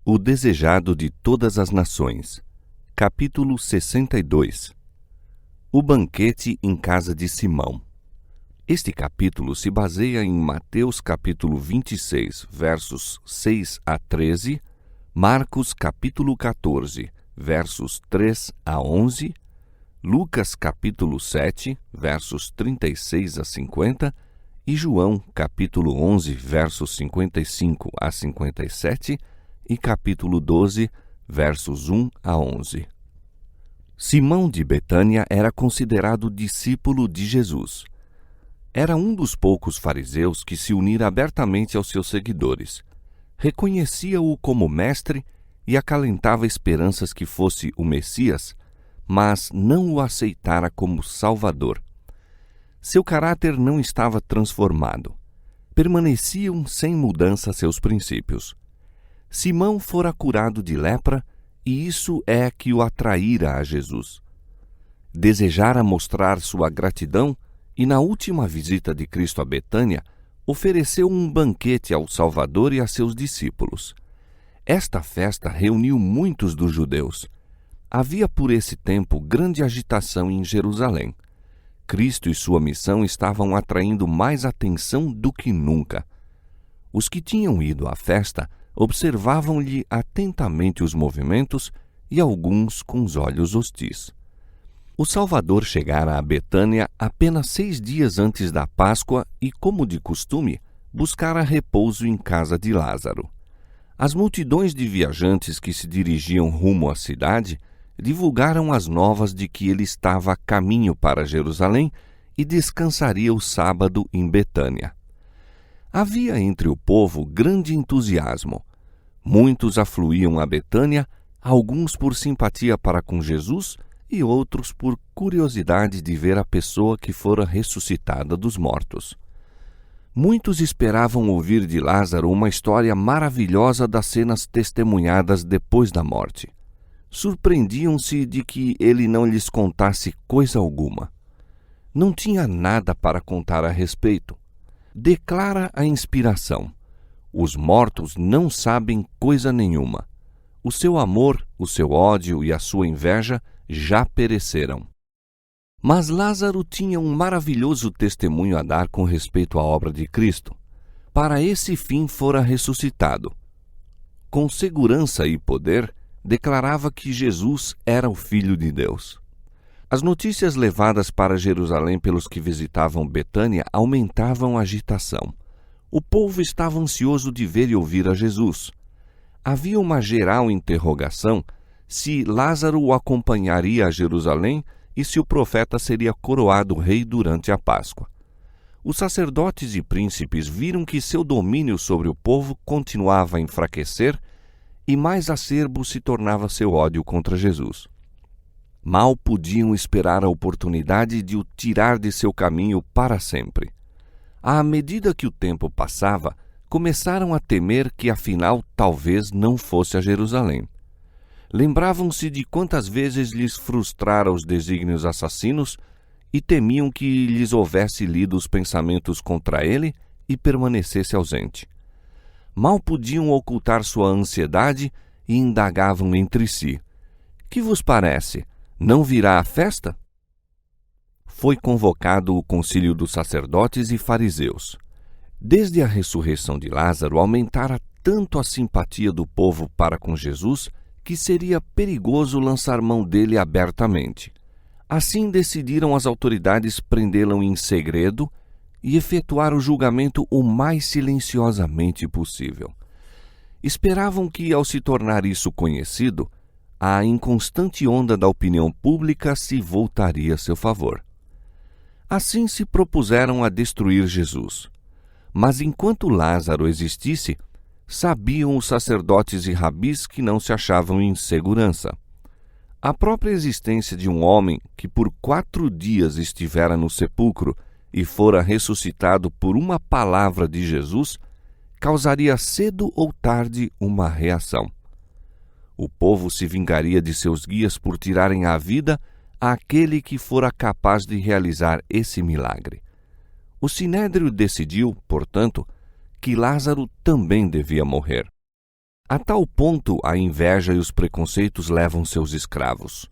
O desejado de todas as nações. Capítulo 62. O banquete em casa de Simão. Este capítulo se baseia em Mateus capítulo 26, versos 6 a 13, Marcos capítulo 14, versos 3 a 11, Lucas capítulo 7, versos 36 a 50 e João capítulo 11, versos 55 a 57 e capítulo 12, versos 1 a 11. Simão de Betânia era considerado discípulo de Jesus. Era um dos poucos fariseus que se unira abertamente aos seus seguidores. Reconhecia-o como mestre e acalentava esperanças que fosse o Messias, mas não o aceitara como Salvador. Seu caráter não estava transformado. Permaneciam sem mudança seus princípios. Simão fora curado de lepra, e isso é que o atraíra a Jesus. Desejara mostrar sua gratidão e, na última visita de Cristo a Betânia, ofereceu um banquete ao Salvador e a seus discípulos. Esta festa reuniu muitos dos judeus. Havia por esse tempo grande agitação em Jerusalém. Cristo e sua missão estavam atraindo mais atenção do que nunca. Os que tinham ido à festa observavam-lhe atentamente os movimentos e alguns com os olhos hostis. O Salvador chegara a Betânia apenas 6 dias antes da Páscoa e, como de costume, buscara repouso em casa de Lázaro. As multidões de viajantes que se dirigiam rumo à cidade divulgaram as novas de que ele estava a caminho para Jerusalém e descansaria o sábado em Betânia. Havia entre o povo grande entusiasmo. Muitos afluíam a Betânia, alguns por simpatia para com Jesus e outros por curiosidade de ver a pessoa que fora ressuscitada dos mortos. Muitos esperavam ouvir de Lázaro uma história maravilhosa das cenas testemunhadas depois da morte. Surpreendiam-se de que ele não lhes contasse coisa alguma. Não tinha nada para contar a respeito. Declara a inspiração: os mortos não sabem coisa nenhuma. O seu amor, o seu ódio e a sua inveja já pereceram. Mas Lázaro tinha um maravilhoso testemunho a dar com respeito à obra de Cristo. Para esse fim fora ressuscitado. Com segurança e poder, declarava que Jesus era o Filho de Deus. As notícias levadas para Jerusalém pelos que visitavam Betânia aumentavam a agitação. O povo estava ansioso de ver e ouvir a Jesus. Havia uma geral interrogação se Lázaro o acompanharia a Jerusalém e se o profeta seria coroado rei durante a Páscoa. Os sacerdotes e príncipes viram que seu domínio sobre o povo continuava a enfraquecer e mais acerbo se tornava seu ódio contra Jesus. Mal podiam esperar a oportunidade de o tirar de seu caminho para sempre. À medida que o tempo passava, começaram a temer que afinal talvez não fosse a Jerusalém. Lembravam-se de quantas vezes lhes frustrara os desígnios assassinos e temiam que lhes houvesse lido os pensamentos contra ele e permanecesse ausente. Mal podiam ocultar sua ansiedade e indagavam entre si: que vos parece? Não virá a festa? Foi convocado o concílio dos sacerdotes e fariseus. Desde a ressurreição de Lázaro, aumentara tanto a simpatia do povo para com Jesus que seria perigoso lançar mão dele abertamente. Assim decidiram as autoridades prendê-lo em segredo e efetuar o julgamento o mais silenciosamente possível. Esperavam que, ao se tornar isso conhecido, a inconstante onda da opinião pública se voltaria a seu favor. Assim se propuseram a destruir Jesus. Mas enquanto Lázaro existisse, sabiam os sacerdotes e rabis que não se achavam em segurança. A própria existência de um homem que por 4 dias estivera no sepulcro e fora ressuscitado por uma palavra de Jesus, causaria cedo ou tarde uma reação. O povo se vingaria de seus guias por tirarem a vida àquele que fora capaz de realizar esse milagre. O Sinédrio decidiu, portanto, que Lázaro também devia morrer. A tal ponto a inveja e os preconceitos levam seus escravos.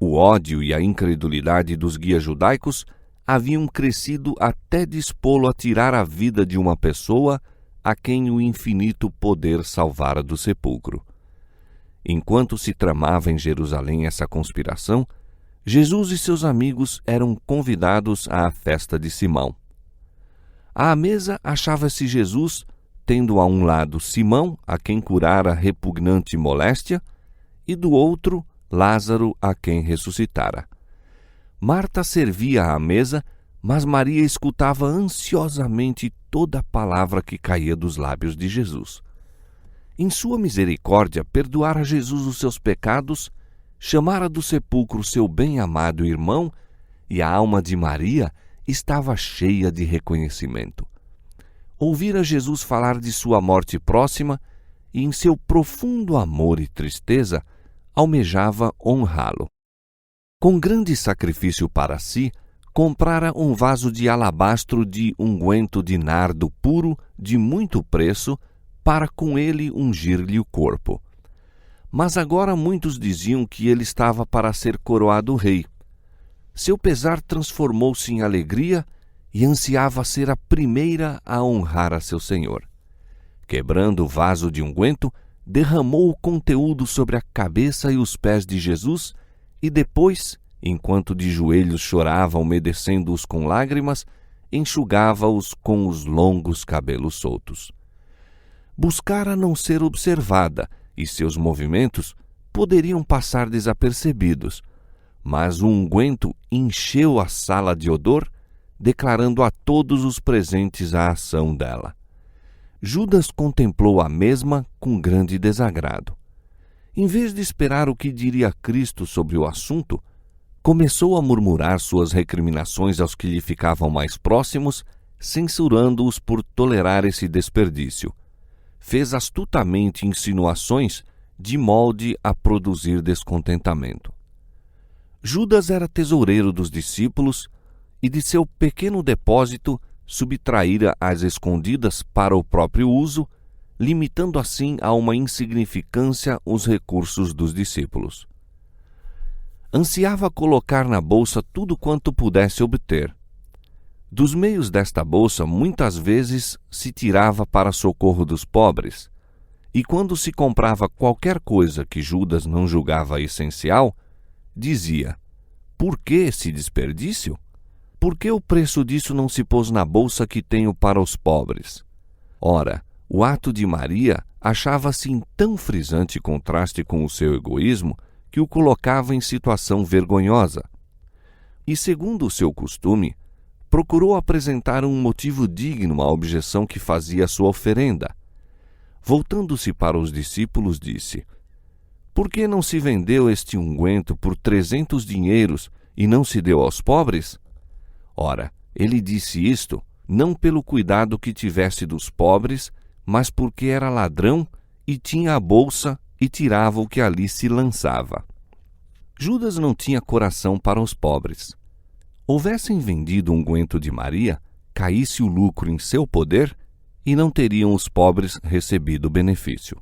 O ódio e a incredulidade dos guias judaicos haviam crescido até dispô-lo a tirar a vida de uma pessoa a quem o infinito poder salvara do sepulcro. Enquanto se tramava em Jerusalém essa conspiração, Jesus e seus amigos eram convidados à festa de Simão. À mesa achava-se Jesus, tendo a um lado Simão, a quem curara repugnante moléstia, e do outro Lázaro, a quem ressuscitara. Marta servia à mesa, mas Maria escutava ansiosamente toda a palavra que caía dos lábios de Jesus. Em sua misericórdia, perdoara Jesus os seus pecados, chamara do sepulcro seu bem-amado irmão, e a alma de Maria estava cheia de reconhecimento. Ouvira Jesus falar de sua morte próxima e, em seu profundo amor e tristeza, almejava honrá-lo. Com grande sacrifício para si, comprara um vaso de alabastro de unguento de nardo puro de muito preço, para com ele ungir-lhe o corpo. Mas agora muitos diziam que ele estava para ser coroado rei. Seu pesar transformou-se em alegria e ansiava ser a primeira a honrar a seu senhor. Quebrando o vaso de unguento, derramou o conteúdo sobre a cabeça e os pés de Jesus e depois, enquanto de joelhos chorava, umedecendo-os com lágrimas, enxugava-os com os longos cabelos soltos. Buscara não ser observada e seus movimentos poderiam passar desapercebidos, mas o unguento encheu a sala de odor, declarando a todos os presentes a ação dela. Judas contemplou a mesma com grande desagrado. Em vez de esperar o que diria Cristo sobre o assunto, começou a murmurar suas recriminações aos que lhe ficavam mais próximos, censurando-os por tolerar esse desperdício. Fez astutamente insinuações de molde a produzir descontentamento. Judas era tesoureiro dos discípulos e de seu pequeno depósito subtraíra às escondidas para o próprio uso, limitando assim a uma insignificância os recursos dos discípulos. Ansiava colocar na bolsa tudo quanto pudesse obter. Dos meios desta bolsa, muitas vezes se tirava para socorro dos pobres, e quando se comprava qualquer coisa que Judas não julgava essencial, dizia: por que esse desperdício? Por que o preço disso não se pôs na bolsa que tenho para os pobres? Ora, o ato de Maria achava-se em tão frisante contraste com o seu egoísmo que o colocava em situação vergonhosa. E, segundo o seu costume, procurou apresentar um motivo digno à objeção que fazia sua oferenda. Voltando-se para os discípulos, disse: por que não se vendeu este unguento por 300 dinheiros e não se deu aos pobres? Ora, ele disse isto não pelo cuidado que tivesse dos pobres, mas porque era ladrão e tinha a bolsa e tirava o que ali se lançava. Judas não tinha coração para os pobres. Houvessem vendido o unguento de Maria, caísse o lucro em seu poder e não teriam os pobres recebido o benefício.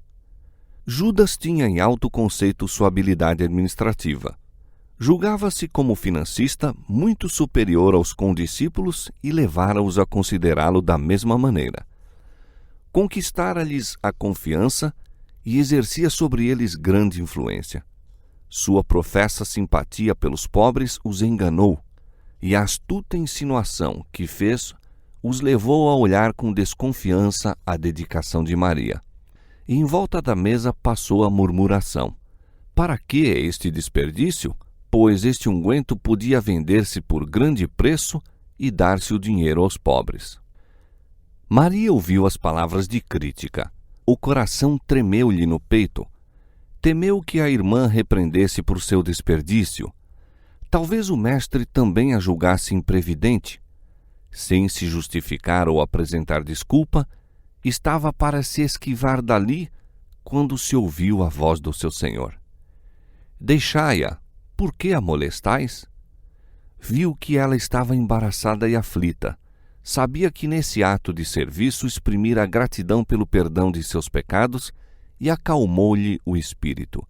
Judas tinha em alto conceito sua habilidade administrativa. Julgava-se como financista muito superior aos condiscípulos e levara-os a considerá-lo da mesma maneira. Conquistara-lhes a confiança e exercia sobre eles grande influência. Sua professa simpatia pelos pobres os enganou, e a astuta insinuação que fez os levou a olhar com desconfiança a dedicação de Maria. E em volta da mesa passou a murmuração: para que este desperdício? Pois este unguento podia vender-se por grande preço e dar-se o dinheiro aos pobres. Maria ouviu as palavras de crítica. O coração tremeu-lhe no peito. Temeu que a irmã repreendesse por seu desperdício. Talvez o mestre também a julgasse imprevidente. Sem se justificar ou apresentar desculpa, estava para se esquivar dali quando se ouviu a voz do seu senhor: deixai-a, por que a molestais? Viu que ela estava embaraçada e aflita. Sabia que nesse ato de serviço exprimira a gratidão pelo perdão de seus pecados e acalmou-lhe o espírito.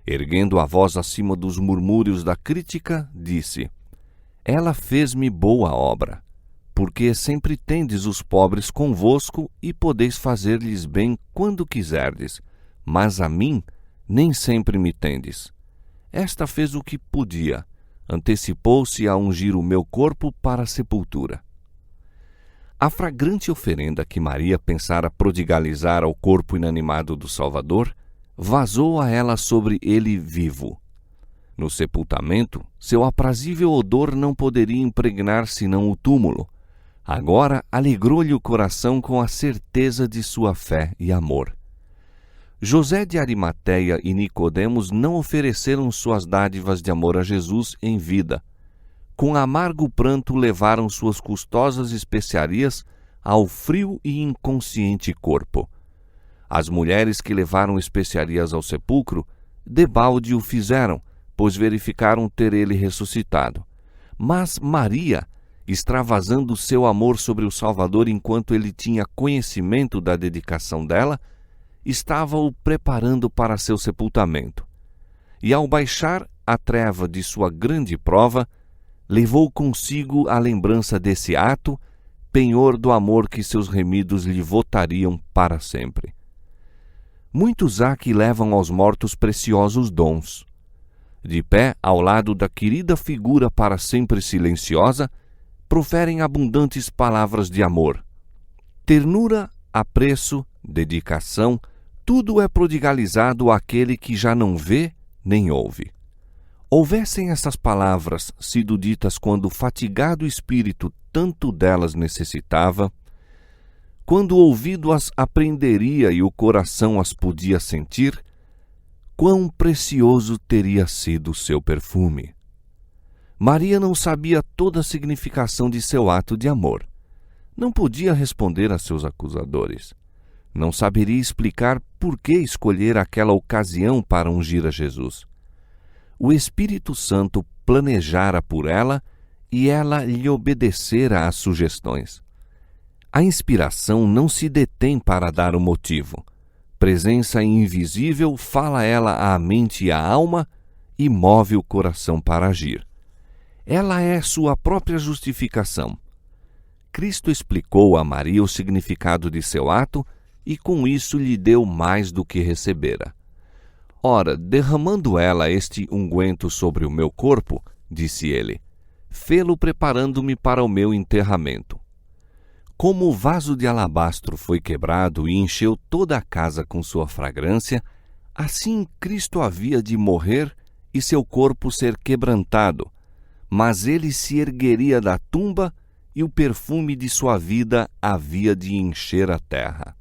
Erguendo a voz acima dos murmúrios da crítica, disse: Ela fez-me boa obra, porque sempre tendes os pobres convosco e podeis fazer-lhes bem quando quiserdes, mas a mim nem sempre me tendes. Esta fez o que podia, antecipou-se a ungir o meu corpo para a sepultura. A fragrante oferenda que Maria pensara prodigalizar ao corpo inanimado do Salvador vazou a ela sobre ele vivo. No sepultamento, seu aprazível odor não poderia impregnar senão o túmulo. Agora alegrou-lhe o coração com a certeza de sua fé e amor. José de Arimateia e Nicodemos não ofereceram suas dádivas de amor a Jesus em vida. Com amargo pranto levaram suas custosas especiarias ao frio e inconsciente corpo. As mulheres que levaram especiarias ao sepulcro, debalde o fizeram, pois verificaram ter ele ressuscitado. Mas Maria, extravasando seu amor sobre o Salvador enquanto ele tinha conhecimento da dedicação dela, estava-o preparando para seu sepultamento. E ao baixar a treva de sua grande prova, levou consigo a lembrança desse ato, penhor do amor que seus remidos lhe votariam para sempre. Muitos há que levam aos mortos preciosos dons. De pé ao lado da querida figura para sempre silenciosa, proferem abundantes palavras de amor. Ternura, apreço, dedicação, tudo é prodigalizado àquele que já não vê nem ouve. Houvessem essas palavras sido ditas quando o fatigado espírito tanto delas necessitava, quando o ouvido as apreenderia e o coração as podia sentir, quão precioso teria sido o seu perfume. Maria não sabia toda a significação de seu ato de amor. Não podia responder a seus acusadores. Não saberia explicar por que escolher aquela ocasião para ungir a Jesus. O Espírito Santo planejara por ela e ela lhe obedecera às sugestões. A inspiração não se detém para dar o motivo. Presença invisível fala ela à mente e à alma e move o coração para agir. Ela é sua própria justificação. Cristo explicou a Maria o significado de seu ato e com isso lhe deu mais do que recebera. Ora, derramando ela este unguento sobre o meu corpo, disse ele, fê-lo preparando-me para o meu enterramento. Como o vaso de alabastro foi quebrado e encheu toda a casa com sua fragrância, assim Cristo havia de morrer e seu corpo ser quebrantado, mas ele se ergueria da tumba e o perfume de sua vida havia de encher a terra.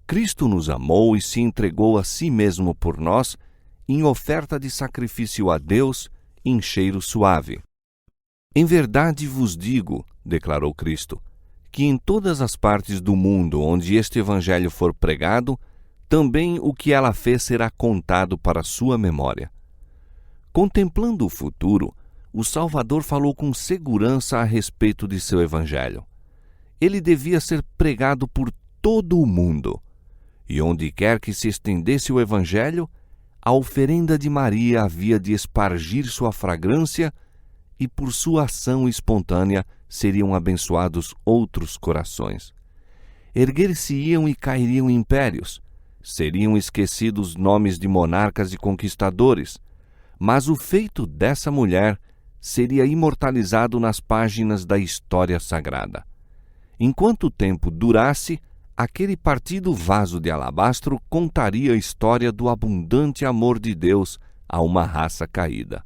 Cristo nos amou e se entregou a si mesmo por nós, em oferta de sacrifício a Deus, em cheiro suave. Em verdade vos digo, declarou Cristo, que em todas as partes do mundo onde este evangelho for pregado, também o que ela fez será contado para sua memória. Contemplando o futuro, o Salvador falou com segurança a respeito de seu evangelho. Ele devia ser pregado por todo o mundo. E onde quer que se estendesse o evangelho, a oferenda de Maria havia de espargir sua fragrância e por sua ação espontânea seriam abençoados outros corações. Erguer-se-iam e cairiam impérios, seriam esquecidos nomes de monarcas e conquistadores, mas o feito dessa mulher seria imortalizado nas páginas da história sagrada. Enquanto o tempo durasse, aquele partido vaso de alabastro contaria a história do abundante amor de Deus a uma raça caída.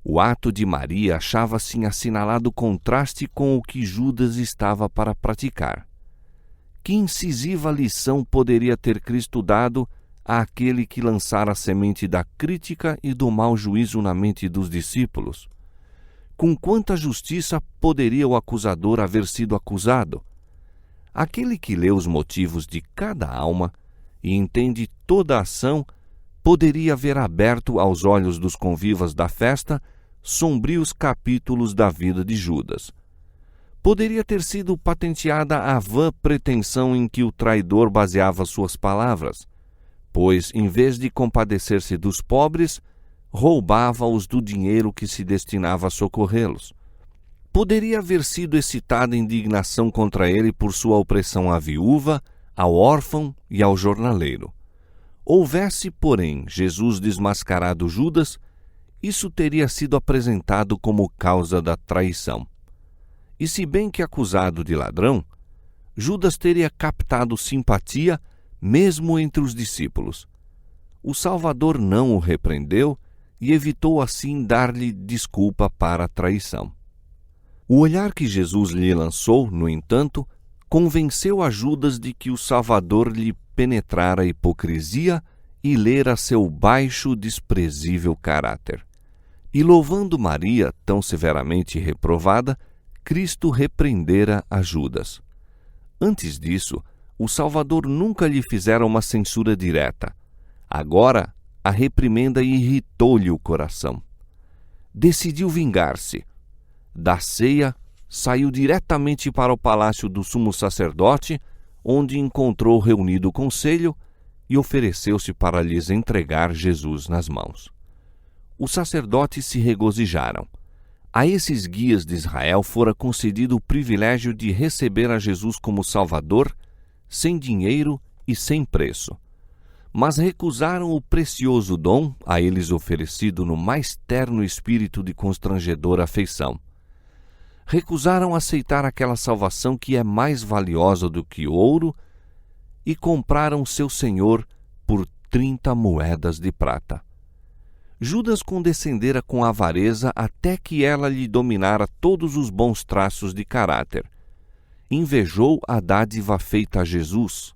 O ato de Maria achava-se em assinalado contraste com o que Judas estava para praticar. Que incisiva lição poderia ter Cristo dado àquele que lançara a semente da crítica e do mau juízo na mente dos discípulos? Com quanta justiça poderia o acusador haver sido acusado? Aquele que lê os motivos de cada alma e entende toda a ação poderia ver aberto aos olhos dos convivas da festa sombrios capítulos da vida de Judas. Poderia ter sido patenteada a vã pretensão em que o traidor baseava suas palavras, pois, em vez de compadecer-se dos pobres, roubava-os do dinheiro que se destinava a socorrê-los. Poderia haver sido excitada indignação contra ele por sua opressão à viúva, ao órfão e ao jornaleiro. Houvesse, porém, Jesus desmascarado Judas, isso teria sido apresentado como causa da traição. E se bem que acusado de ladrão, Judas teria captado simpatia mesmo entre os discípulos. O Salvador não o repreendeu e evitou assim dar-lhe desculpa para a traição. O olhar que Jesus lhe lançou, no entanto, convenceu a Judas de que o Salvador lhe penetrara a hipocrisia e lera seu baixo, desprezível caráter. E louvando Maria, tão severamente reprovada, Cristo repreendera a Judas. Antes disso, o Salvador nunca lhe fizera uma censura direta. Agora, a reprimenda irritou-lhe o coração. Decidiu vingar-se. Da ceia, saiu diretamente para o palácio do sumo sacerdote, onde encontrou reunido o conselho e ofereceu-se para lhes entregar Jesus nas mãos. Os sacerdotes se regozijaram. A esses guias de Israel fora concedido o privilégio de receber a Jesus como Salvador, sem dinheiro e sem preço. Mas recusaram o precioso dom a eles oferecido no mais terno espírito de constrangedora afeição. Recusaram aceitar aquela salvação que é mais valiosa do que ouro e compraram seu Senhor por 30 moedas de prata. Judas condescendera com avareza até que ela lhe dominara todos os bons traços de caráter. Invejou a dádiva feita a Jesus.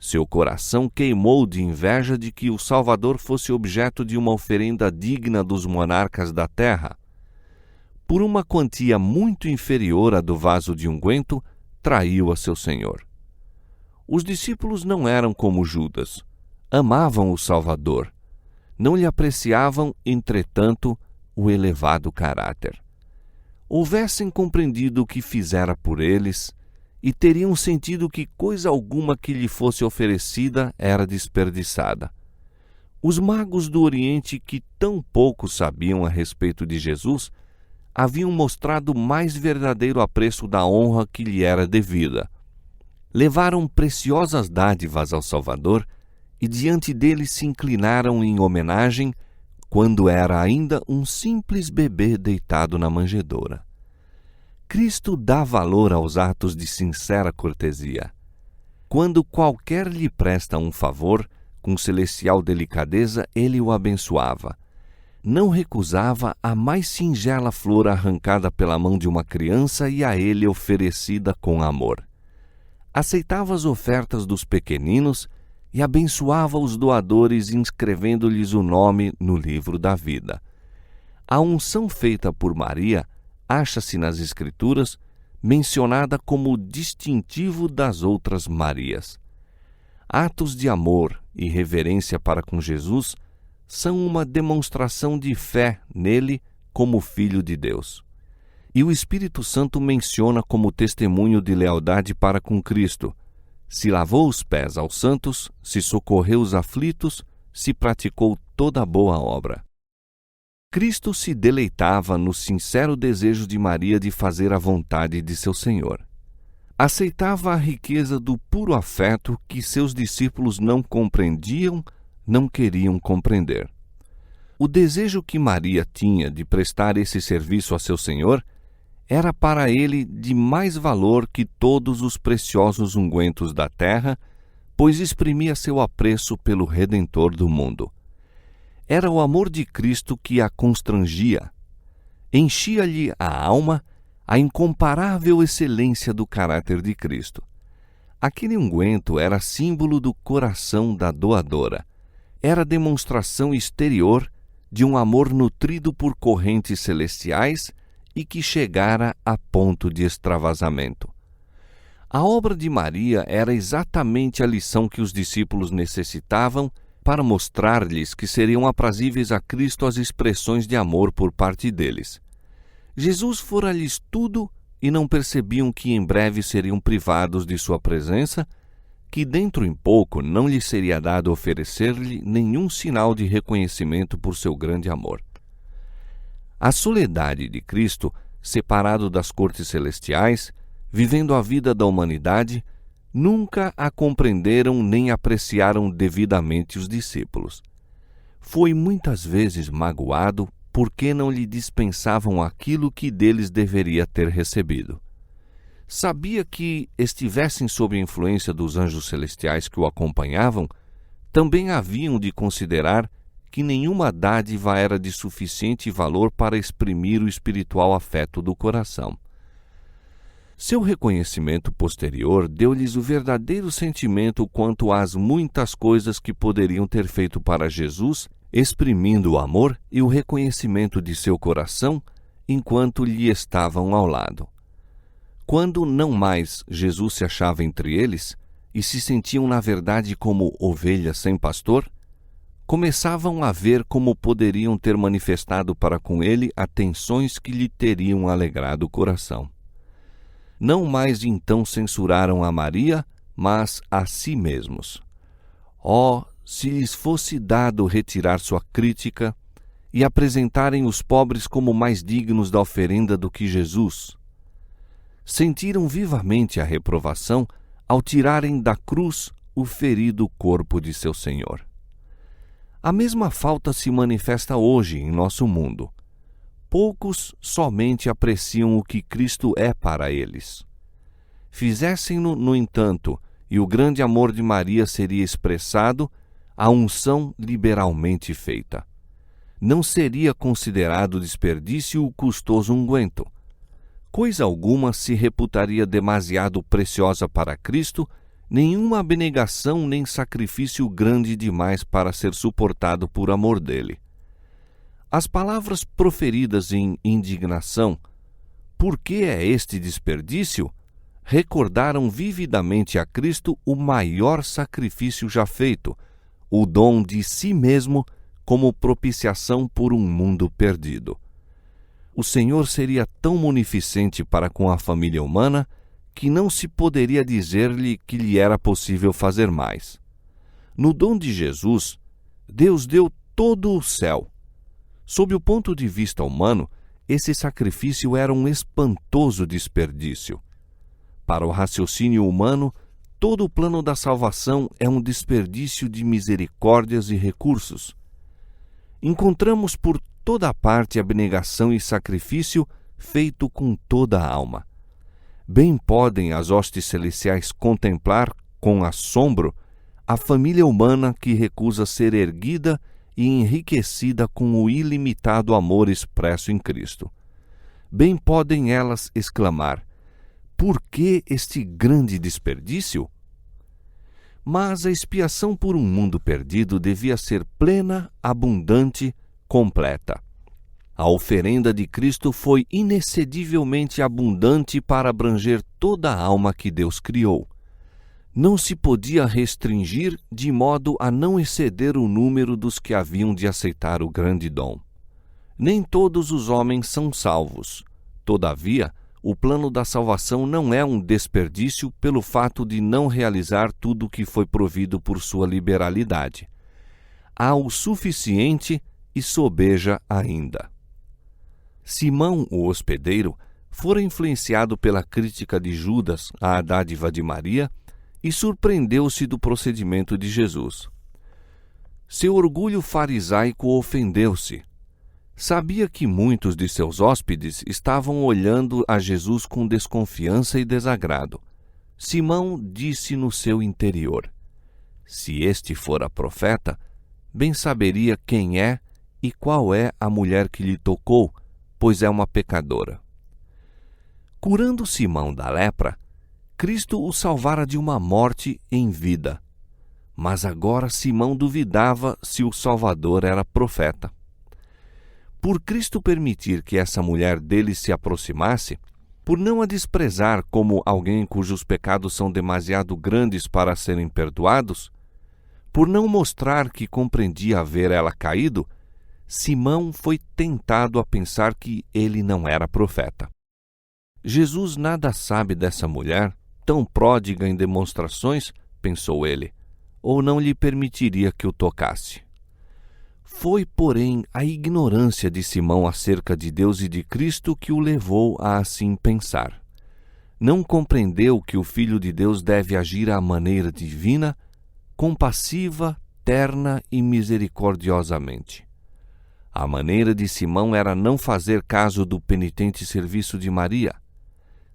Seu coração queimou de inveja de que o Salvador fosse objeto de uma oferenda digna dos monarcas da terra. Por uma quantia muito inferior à do vaso de unguento, traiu a seu Senhor. Os discípulos não eram como Judas. Amavam o Salvador. Não lhe apreciavam, entretanto, o elevado caráter. Houvessem compreendido o que fizera por eles, e teriam sentido que coisa alguma que lhe fosse oferecida era desperdiçada. Os magos do Oriente, que tão pouco sabiam a respeito de Jesus, haviam mostrado mais verdadeiro apreço da honra que lhe era devida. Levaram preciosas dádivas ao Salvador e diante dele se inclinaram em homenagem quando era ainda um simples bebê deitado na manjedoura. Cristo dá valor aos atos de sincera cortesia. Quando qualquer lhe presta um favor, com celestial delicadeza ele o abençoava. Não recusava a mais singela flor arrancada pela mão de uma criança e a ele oferecida com amor. Aceitava as ofertas dos pequeninos e abençoava os doadores, inscrevendo-lhes o nome no livro da vida. A unção feita por Maria acha-se nas Escrituras mencionada como distintivo das outras Marias. Atos de amor e reverência para com Jesus são uma demonstração de fé nele como Filho de Deus. E o Espírito Santo menciona como testemunho de lealdade para com Cristo: se lavou os pés aos santos, se socorreu os aflitos, se praticou toda boa obra. Cristo se deleitava no sincero desejo de Maria de fazer a vontade de seu Senhor. Aceitava a riqueza do puro afeto que seus discípulos não compreendiam, não queriam compreender. O desejo que Maria tinha de prestar esse serviço a seu Senhor era para ele de mais valor que todos os preciosos ungüentos da terra, pois exprimia seu apreço pelo Redentor do mundo. Era o amor de Cristo que a constrangia. Enchia-lhe a alma a incomparável excelência do caráter de Cristo. Aquele unguento era símbolo do coração da doadora. Era demonstração exterior de um amor nutrido por correntes celestiais e que chegara a ponto de extravasamento. A obra de Maria era exatamente a lição que os discípulos necessitavam para mostrar-lhes que seriam aprazíveis a Cristo as expressões de amor por parte deles. Jesus fora-lhes tudo e não percebiam que em breve seriam privados de sua presença, que dentro em pouco não lhe seria dado oferecer-lhe nenhum sinal de reconhecimento por seu grande amor. A soledade de Cristo, separado das cortes celestiais, vivendo a vida da humanidade, nunca a compreenderam nem apreciaram devidamente os discípulos. Foi muitas vezes magoado porque não lhe dispensavam aquilo que deles deveria ter recebido. Sabia que, estivessem sob a influência dos anjos celestiais que o acompanhavam, também haviam de considerar que nenhuma dádiva era de suficiente valor para exprimir o espiritual afeto do coração. Seu reconhecimento posterior deu-lhes o verdadeiro sentimento quanto às muitas coisas que poderiam ter feito para Jesus, exprimindo o amor e o reconhecimento de seu coração enquanto lhe estavam ao lado. Quando não mais Jesus se achava entre eles e se sentiam na verdade como ovelhas sem pastor, começavam a ver como poderiam ter manifestado para com ele atenções que lhe teriam alegrado o coração. Não mais então censuraram a Maria, mas a si mesmos. Oh, se lhes fosse dado retirar sua crítica e apresentarem os pobres como mais dignos da oferenda do que Jesus! Sentiram vivamente a reprovação ao tirarem da cruz o ferido corpo de seu Senhor. A mesma falta se manifesta hoje em nosso mundo. Poucos somente apreciam o que Cristo é para eles. Fizessem-no, no entanto, e o grande amor de Maria seria expressado, a unção liberalmente feita. Não seria considerado desperdício o custoso unguento. Coisa alguma se reputaria demasiado preciosa para Cristo, nenhuma abnegação nem sacrifício grande demais para ser suportado por amor dele. As palavras proferidas em indignação, "Por que é este desperdício?", recordaram vividamente a Cristo o maior sacrifício já feito, o dom de si mesmo como propiciação por um mundo perdido. O Senhor seria tão munificente para com a família humana que não se poderia dizer-lhe que lhe era possível fazer mais. No dom de Jesus, Deus deu todo o céu. Sob o ponto de vista humano, esse sacrifício era um espantoso desperdício. Para o raciocínio humano, todo o plano da salvação é um desperdício de misericórdias e recursos. Encontramos por toda a parte abnegação e sacrifício feito com toda a alma. Bem podem as hostes celestiais contemplar, com assombro, a família humana que recusa ser erguida e enriquecida com o ilimitado amor expresso em Cristo. Bem podem elas exclamar: "Por que este grande desperdício?" Mas a expiação por um mundo perdido devia ser plena, abundante, completa. A oferenda de Cristo foi inexcedivelmente abundante para abranger toda a alma que Deus criou. Não se podia restringir de modo a não exceder o número dos que haviam de aceitar o grande dom. Nem todos os homens são salvos. Todavia, o plano da salvação não é um desperdício pelo fato de não realizar tudo o que foi provido por sua liberalidade. Há o suficiente e sobeja ainda. Simão, o hospedeiro, fora influenciado pela crítica de Judas à dádiva de Maria e surpreendeu-se do procedimento de Jesus. Seu orgulho farisaico ofendeu-se. Sabia que muitos de seus hóspedes estavam olhando a Jesus com desconfiança e desagrado. Simão disse no seu interior: "Se este fora profeta, bem saberia quem é e qual é a mulher que lhe tocou, pois é uma pecadora." Curando Simão da lepra, Cristo o salvara de uma morte em vida. Mas agora Simão duvidava se o Salvador era profeta. Por Cristo permitir que essa mulher dele se aproximasse, por não a desprezar como alguém cujos pecados são demasiado grandes para serem perdoados, por não mostrar que compreendia haver ela caído, Simão foi tentado a pensar que ele não era profeta. Jesus nada sabe dessa mulher, tão pródiga em demonstrações, pensou ele, ou não lhe permitiria que o tocasse. Foi, porém, a ignorância de Simão acerca de Deus e de Cristo que o levou a assim pensar. Não compreendeu que o Filho de Deus deve agir à maneira divina, compassiva, terna e misericordiosamente. A maneira de Simão era não fazer caso do penitente serviço de Maria.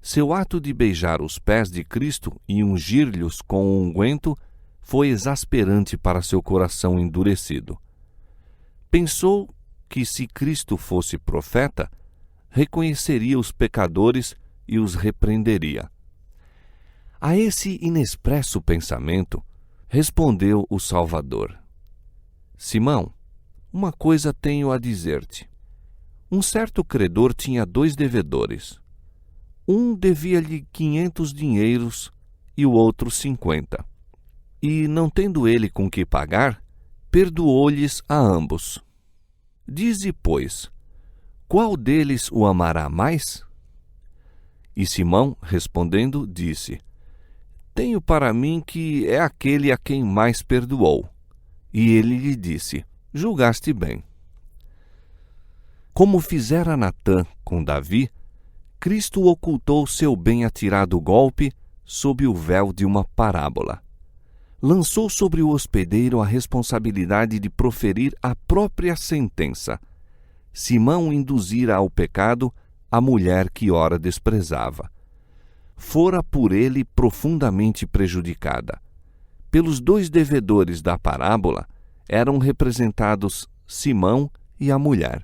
Seu ato de beijar os pés de Cristo e ungir-lhes com o unguento foi exasperante para seu coração endurecido. Pensou que, se Cristo fosse profeta, reconheceria os pecadores e os repreenderia. A esse inexpresso pensamento, respondeu o Salvador: Simão, uma coisa tenho a dizer-te. Um certo credor tinha 2 devedores. Um devia-lhe 500 dinheiros e o outro 50. E, não tendo ele com que pagar, perdoou-lhes a ambos. Dize, pois, qual deles o amará mais? E Simão, respondendo, disse: Tenho para mim que é aquele a quem mais perdoou. E ele lhe disse: Julgaste bem. Como fizera Natã com Davi, Cristo ocultou seu bem atirado golpe sob o véu de uma parábola. Lançou sobre o hospedeiro a responsabilidade de proferir a própria sentença. Simão induzira ao pecado a mulher que ora desprezava. Fora por ele profundamente prejudicada. Pelos 2 devedores da parábola eram representados Simão e a mulher.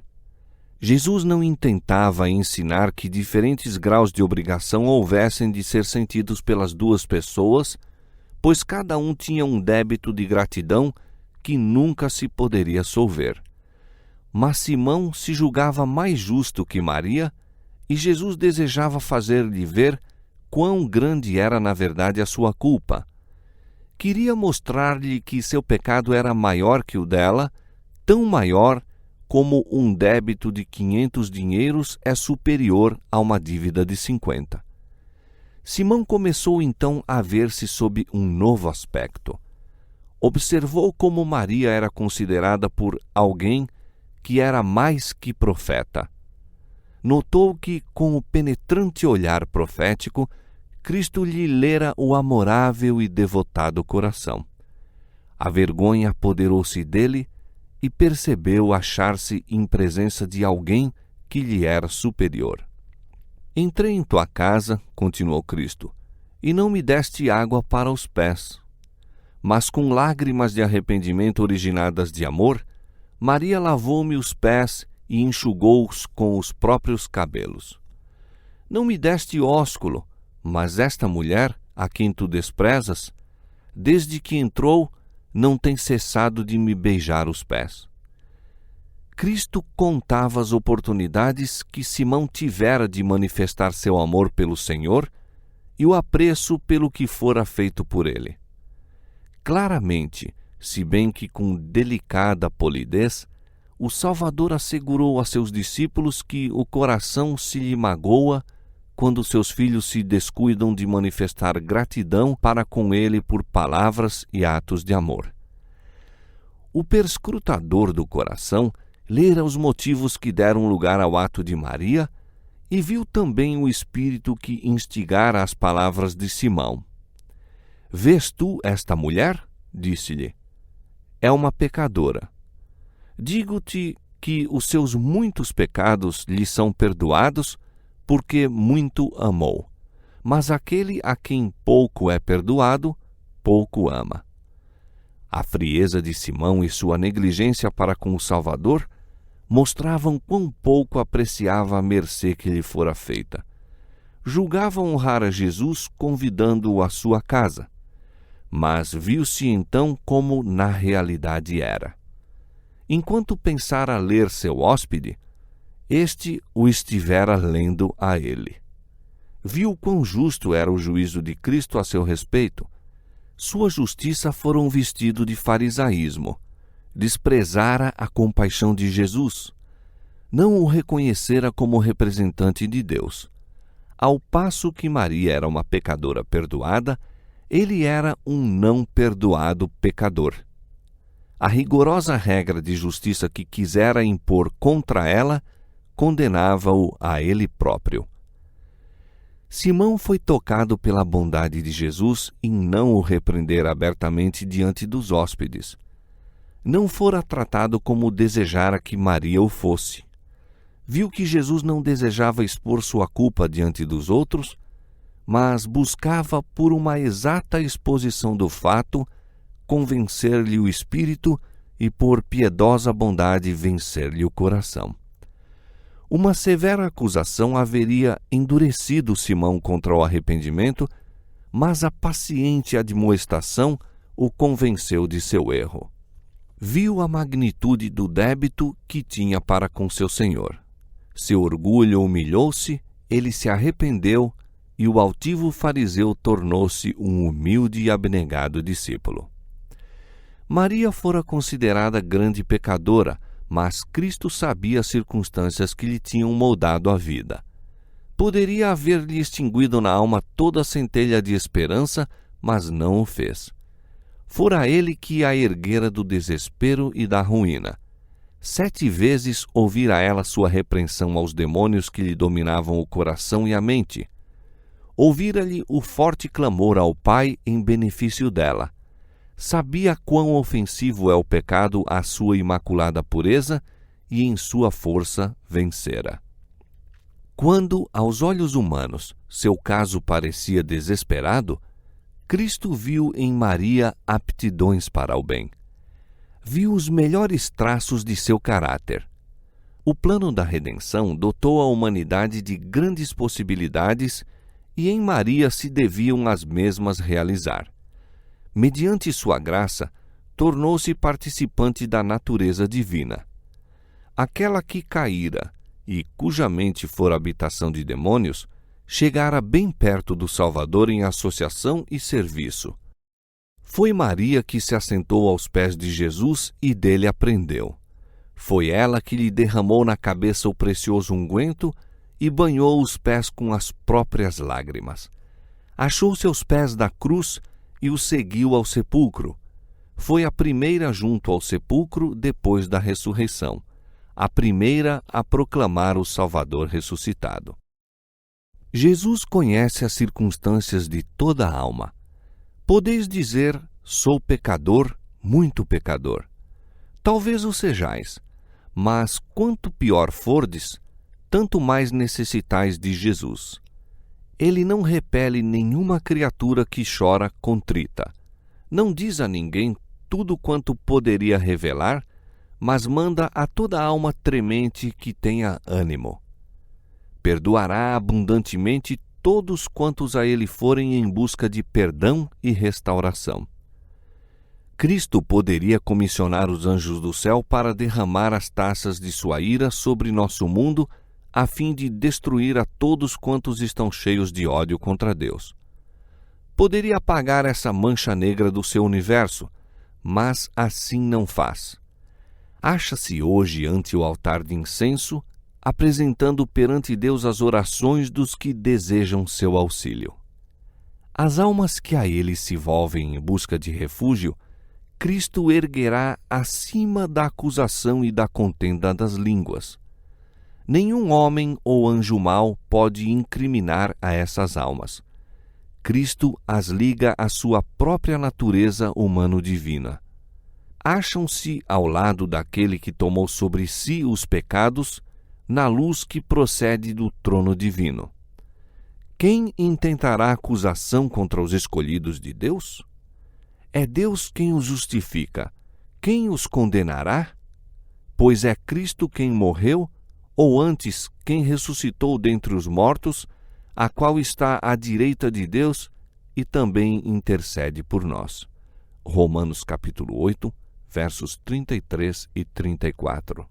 Jesus não intentava ensinar que diferentes graus de obrigação houvessem de ser sentidos pelas 2 pessoas, pois cada um tinha um débito de gratidão que nunca se poderia solver. Mas Simão se julgava mais justo que Maria, e Jesus desejava fazer-lhe ver quão grande era na verdade a sua culpa. Queria mostrar-lhe que seu pecado era maior que o dela, tão maior como um débito de 500 dinheiros é superior a uma dívida de 50. Simão começou então a ver-se sob um novo aspecto. Observou como Maria era considerada por alguém que era mais que profeta. Notou que, com o penetrante olhar profético, Cristo lhe lera o amorável e devotado coração. A vergonha apoderou-se dele e percebeu achar-se em presença de alguém que lhe era superior. Entrei em tua casa, continuou Cristo, e não me deste água para os pés. Mas com lágrimas de arrependimento originadas de amor, Maria lavou-me os pés e enxugou-os com os próprios cabelos. Não me deste ósculo, mas esta mulher, a quem tu desprezas, desde que entrou, não tem cessado de me beijar os pés. Cristo contava as oportunidades que Simão tivera de manifestar seu amor pelo Senhor e o apreço pelo que fora feito por ele. Claramente, se bem que com delicada polidez, o Salvador assegurou a seus discípulos que o coração se lhe magoa quando seus filhos se descuidam de manifestar gratidão para com ele por palavras e atos de amor. O perscrutador do coração lera os motivos que deram lugar ao ato de Maria e viu também o espírito que instigara as palavras de Simão. Vês tu esta mulher? Disse-lhe. É uma pecadora. Digo-te que os seus muitos pecados lhe são perdoados, porque muito amou. Mas aquele a quem pouco é perdoado, pouco ama. A frieza de Simão e sua negligência para com o Salvador mostravam quão pouco apreciava a mercê que lhe fora feita. Julgava honrar a Jesus convidando-o à sua casa, mas viu-se então como na realidade era. Enquanto pensara ler seu hóspede, este o estivera lendo a ele. Viu quão justo era o juízo de Cristo a seu respeito. Sua justiça fora um vestido de farisaísmo. Desprezara a compaixão de Jesus. Não o reconhecera como representante de Deus. Ao passo que Maria era uma pecadora perdoada, ele era um não perdoado pecador. A rigorosa regra de justiça que quisera impor contra ela condenava-o a ele próprio. Simão foi tocado pela bondade de Jesus em não o repreender abertamente diante dos hóspedes. Não fora tratado como desejara que Maria o fosse. Viu que Jesus não desejava expor sua culpa diante dos outros, mas buscava, por uma exata exposição do fato, convencer-lhe o espírito e, por piedosa bondade, vencer-lhe o coração. Uma severa acusação haveria endurecido Simão contra o arrependimento, mas a paciente admoestação o convenceu de seu erro. Viu a magnitude do débito que tinha para com seu Senhor. Seu orgulho humilhou-se, ele se arrependeu e o altivo fariseu tornou-se um humilde e abnegado discípulo. Maria fora considerada grande pecadora, mas Cristo sabia as circunstâncias que lhe tinham moldado a vida. Poderia haver-lhe extinguido na alma toda a centelha de esperança, mas não o fez. Fora ele que a erguera do desespero e da ruína. 7 vezes ouvira ela sua repreensão aos demônios que lhe dominavam o coração e a mente. Ouvira-lhe o forte clamor ao Pai em benefício dela. Sabia quão ofensivo é o pecado à sua imaculada pureza e em sua força vencera. Quando, aos olhos humanos, seu caso parecia desesperado, Cristo viu em Maria aptidões para o bem. Viu os melhores traços de seu caráter. O plano da redenção dotou a humanidade de grandes possibilidades e em Maria se deviam as mesmas realizar. Mediante sua graça, tornou-se participante da natureza divina. Aquela que caíra e cuja mente fora habitação de demônios, chegara bem perto do Salvador em associação e serviço. Foi Maria que se assentou aos pés de Jesus e dele aprendeu. Foi ela que lhe derramou na cabeça o precioso unguento e banhou os pés com as próprias lágrimas. Achou seus pés da cruz e o seguiu ao sepulcro. Foi a primeira junto ao sepulcro depois da ressurreição, a primeira a proclamar o Salvador ressuscitado. Jesus conhece as circunstâncias de toda a alma. Podeis dizer, sou pecador, muito pecador. Talvez o sejais, mas quanto pior fordes, tanto mais necessitais de Jesus. Ele não repele nenhuma criatura que chora contrita. Não diz a ninguém tudo quanto poderia revelar, mas manda a toda alma tremente que tenha ânimo. Perdoará abundantemente todos quantos a ele forem em busca de perdão e restauração. Cristo poderia comissionar os anjos do céu para derramar as taças de sua ira sobre nosso mundo, a fim de destruir a todos quantos estão cheios de ódio contra Deus. Poderia apagar essa mancha negra do seu universo, mas assim não faz. Acha-se hoje ante o altar de incenso, apresentando perante Deus as orações dos que desejam seu auxílio. As almas que a ele se volvem em busca de refúgio, Cristo erguerá acima da acusação e da contenda das línguas. Nenhum homem ou anjo mau pode incriminar a essas almas. Cristo as liga à sua própria natureza humano-divina. Acham-se ao lado daquele que tomou sobre si os pecados, na luz que procede do trono divino. Quem intentará acusação contra os escolhidos de Deus? É Deus quem os justifica. Quem os condenará? Pois é Cristo quem morreu, ou antes, quem ressuscitou dentre os mortos, a qual está à direita de Deus e também intercede por nós. Romanos capítulo 8, versos 33 e 34.